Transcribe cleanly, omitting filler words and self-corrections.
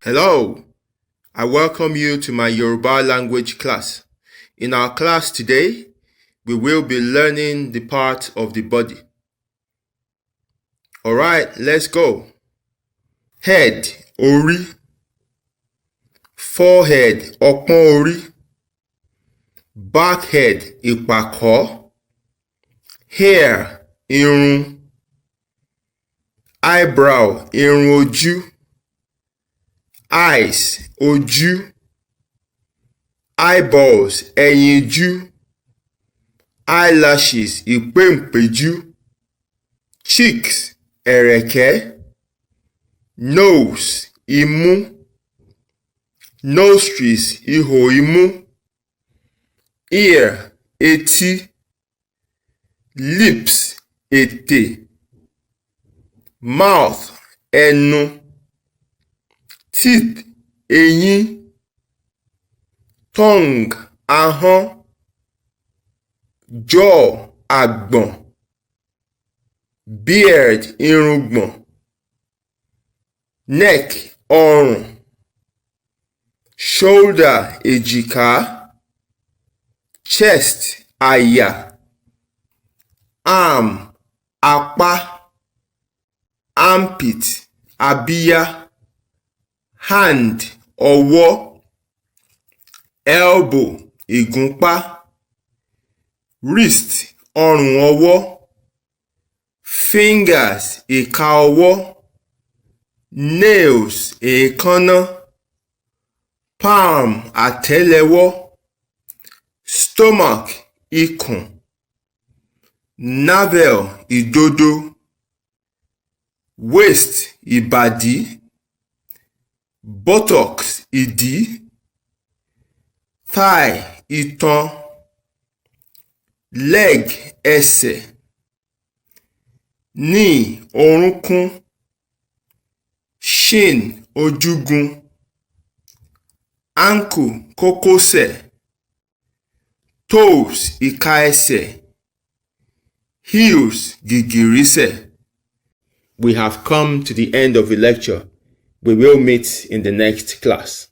Hello, I welcome you to my Yoruba language class. In our class today, we will be learning the parts of the body. Alright, let's go. Head, orí. Forehead, ọpọ́n orí. Backhead, ìpàkọ́. Hair, irun. Eyebrow, irun ojú. Eyes, ojú. Eyeballs, ẹyinjú. Eyelashes, IPENPEJU. Cheeks, ẹ̀rẹ̀kẹ́. Nose, imú. Nostrils, ihò imú. Ear, etí. Lips, ètè. Mouth, ẹnu. Teeth, eyín. Tongue, ahọ́n. Jaw, àgbọ̀n. Beard, irùngbọ̀n. Neck, ọrùn. Shoulder, èjìká. Chest, àyà. Arm, apá. Armpit, abíyá. Hand, ọwọ́. Elbow, ìgúnpá. Wrist, ọrùn ọwọ́. Fingers, ìka ọwọ́. Nails, èékánná. Palm, àtẹ́lẹwọ́. Stomach, ikùn. Navel, ìdodo. Waist, ìbàdí. Buttocks, ìdí. Thigh, itan. Leg, ẹsẹ̀. Knee, orúnkún. Shin, ojúgun. Ankle, kókósẹ̀. Toes, ìka ẹsẹ̀. Heels, gìgìrísẹ̀. We have come to the end of the lecture. We will meet in the next class.